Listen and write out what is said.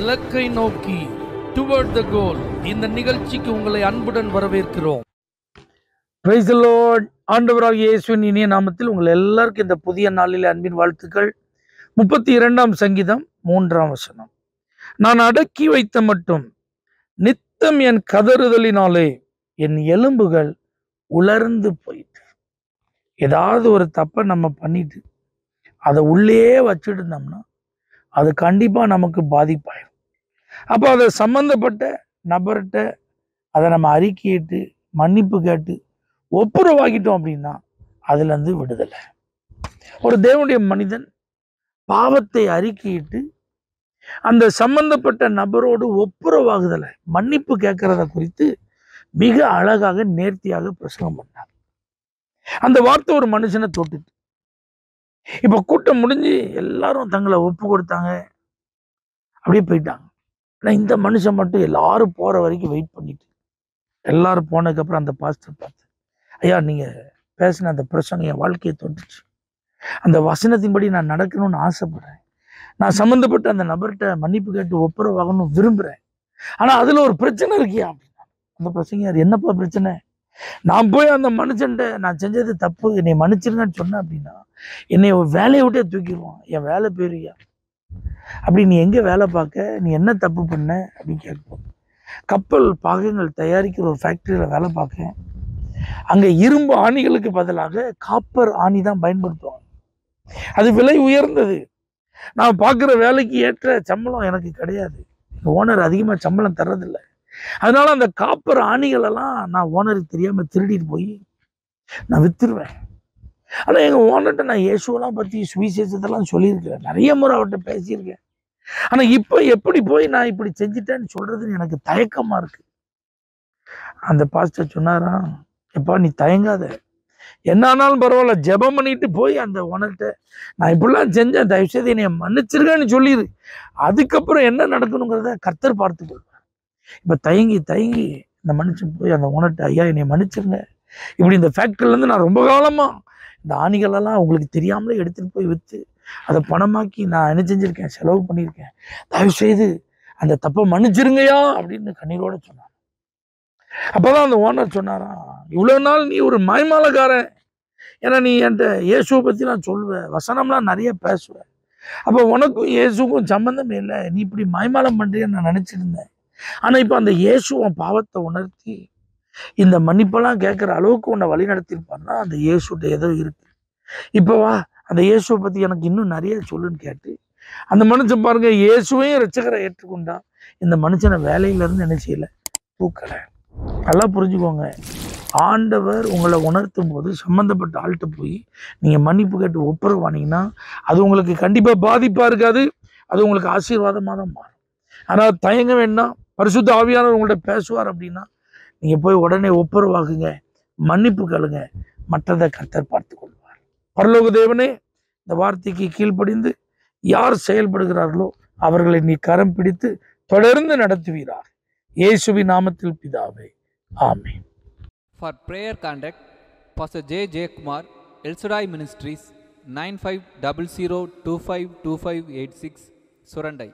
இலக்கை நோக்கி டுவர்ட் த கோல் இந்த நிகழ்ச்சிக்கு உங்களை அன்புடன் வரவேற்கிறோம். Praise the Lord. ஆண்டவராகிய இயேசுவின் இனிய நாமத்தில் உங்கள் எல்லாருக்கும் இந்த புதிய நாளில் அன்பின் வாழ்த்துக்கள். 32ஆம் சங்கீதம் 3ஆம் வசனம். நான் அடக்கி வைத்த மட்டும் நித்தம் என் கதறுதலினாலே என் எலும்புகள் உலர்ந்து போயிட்டு. ஏதாவது ஒரு தப்பை நம்ம பண்ணிட்டு அதை உள்ளே வச்சுட்டு இருந்தோம்னா அது கண்டிப்பா நமக்கு பாதிப்பாயிடும். அப்போ அதை சம்பந்தப்பட்ட நபர்கிட்ட அதை நம்ம அறிக்கையிட்டு மன்னிப்பு கேட்டு ஒப்புரவாகிட்டோம் அப்படின்னா அதுல இருந்து விடுதலை. ஒரு தேவனுடைய மனிதன் பாவத்தை அறிக்கையிட்டு அந்த சம்பந்தப்பட்ட நபரோடு ஒப்புரவாகுதலை மன்னிப்பு கேட்கறத குறித்து மிக அழகாக நேர்த்தியாக பிரசங்கம் பண்ணார். அந்த வார்த்தை ஒரு மனுஷனை தொட்டுட்டு இப்ப கூட்டம் முடிஞ்சு எல்லாரும் தங்களை ஒப்பு கொடுத்தாங்க, அப்படியே போயிட்டாங்க. ஆனா இந்த மனுஷன் மட்டும் எல்லாரும் போற வரைக்கும் வெயிட் பண்ணிட்டு எல்லாரும் போனதுக்கு அப்புறம் அந்த பாஸ்டர் பார்த்து, ஐயா நீங்க பேசின அந்த பிரசங்கம் என் வாழ்க்கையை தொட்டுச்சு, அந்த வசனத்தின்படி நான் நடக்கணும்னு ஆசைப்படுறேன், நான் சம்மந்தப்பட்ட அந்த நபர்கிட்ட மன்னிப்பு கேட்டு ஒப்புரவாகணும் விரும்புறேன், ஆனா அதுல ஒரு பிரச்சனை இருக்கியா அப்படின்னா. அந்த பிரசங்க என்னப்பா பிரச்சனை? நான் போய் அந்த மனுஷன்ட்ட நான் செஞ்சது தப்பு என்னை மன்னிச்சிருங்கன்னு சொன்னேன் அப்படின்னா என்னை வேலையை விட்டே தூக்கிடுவான், என் வேலை போயிருயா. அப்படி நீ எங்க வேலை பார்க்க, நீ என்ன தப்பு பண்ண அப்படின்னு கேட்போம். கப்பல் பாகங்கள் தயாரிக்கிற ஒரு ஃபேக்டரியில வேலை பார்க்க, அங்க இரும்பு ஆணிகளுக்கு பதிலாக காப்பர் ஆணி தான் பயன்படுத்துவாங்க. அது விலை உயர்ந்தது. நான் பார்க்குற வேலைக்கு ஏற்ற சம்பளம் எனக்கு கிடையாது, ஓனர் அதிகமா சம்பளம் தர்றதில்லை. அதனால அந்த காப்பர் ஆணிகள் எல்லாம் நான் ஓனருக்கு தெரியாம திருடிட்டு போய் நான் வித்துருவேன். ஆனா எங்க ஓனர்கிட்ட நான் இயேசுவெல்லாம் பத்தி சுவிசேஷத்தெல்லாம் சொல்லியிருக்கேன், நிறைய முறை அவர்கிட்ட பேசியிருக்கேன். ஆனா இப்ப எப்படி போய் நான் இப்படி செஞ்சுட்டேன்னு சொல்றதுன்னு எனக்கு தயக்கமா இருக்கு. அந்த பாஸ்டர் சொன்னாரா, எப்பா நீ தயங்காத, என்ன ஆனாலும் பரவாயில்ல, ஜெபம் பண்ணிட்டு போய் அந்த ஓனர்கிட்ட நான் இப்படிலாம் செஞ்சேன், தயவுசெய்து என்னை மன்னிச்சிருக்கேன்னு சொல்லிடு, அதுக்கப்புறம் என்ன நடக்கணுங்கிறத கர்த்தர் பார்த்துக்கொள்வார். இப்ப தயங்கி இந்த மனுஷன் போய் அந்த ஓனர்கிட்ட, ஐயா என்னை மன்னிச்சிருங்க, இப்படி இந்த ஃபேக்டரியில இருந்து நான் ரொம்ப காலமா இந்த ஆணிகளெல்லாம் உங்களுக்கு தெரியாமலே எடுத்துட்டு போய் விற்று அதை பணமாக்கி நான் என்ன செஞ்சிருக்கேன், செலவு பண்ணியிருக்கேன், தயவு செய்து அந்த தப்பை மன்னிச்சிருங்கயா அப்படின்னு கண்ணீரோட சொன்னான். அப்பதான் அந்த ஓனர் சொன்னாரா, இவ்வளவு நாள் நீ ஒரு மாய்மாலக்காரன், ஏன்னா நீ என்கிட்ட இயேசுவை பத்தி நான் சொல்லுவேன், வசனம்லாம் நிறைய பேசுவேன், அப்போ உனக்கும் இயேசுக்கும் சம்பந்தமே இல்லை, நீ இப்படி மாய்மாலம் பண்றியன்னு நான் நினைச்சிருந்தேன். ஆனா இப்ப அந்த இயேசு உன் பாவத்தை உணர்த்தி இந்த மன்னிப்பெல்லாம் கேட்கிற அளவுக்கு உன்னை வழி நடத்திருப்பான்னா அந்த இயேசுட்ட ஏதோ இருக்கு. இப்ப வா அந்த இயேசுவை பத்தி எனக்கு இன்னும் நிறைய சொல்லுன்னு கேட்டு அந்த மனுஷன் பாருங்க இயேசுவையும் ரட்சகரை ஏற்றுக்கொண்டா இந்த மனுஷனை வேலையில இருந்து என்ன செய்யல, தூக்கல. நல்லா புரிஞ்சுக்கோங்க, ஆண்டவர் உங்களை உணர்த்தும் போது சம்பந்தப்பட்ட ஆள்கிட்ட போய் நீங்க மன்னிப்பு கேட்டு ஒப்புரவானீங்கன்னா அது உங்களுக்கு கண்டிப்பா பாதிப்பா இருக்காது, அது உங்களுக்கு ஆசீர்வாதமா தான் மாறும். ஆனா தயங்க வேண்டாம், பரிசுத்த ஆவியானவர் உங்கள்ட்ட பேசுவார் அப்படின்னா நீங்க போய் உடனே ஒப்புரவாகுங்க, மன்னிப்பு கேளுங்க, மற்றதை கர்த்தர் பார்த்து கொள்வார். பரலோக தேவனே, இந்த வார்த்தைக்கு கீழ்ப்படிந்து யார் செயல்படுகிறார்களோ அவர்களை நீ கரம் பிடித்து தொடர்ந்து நடத்துவீராக. இயேசுவின் நாமத்தில் பிதாவே, ஆமென். For prayer contact, Pastor J. J. Kumar, El Shaddai Ministries, 9500252586, Surandai.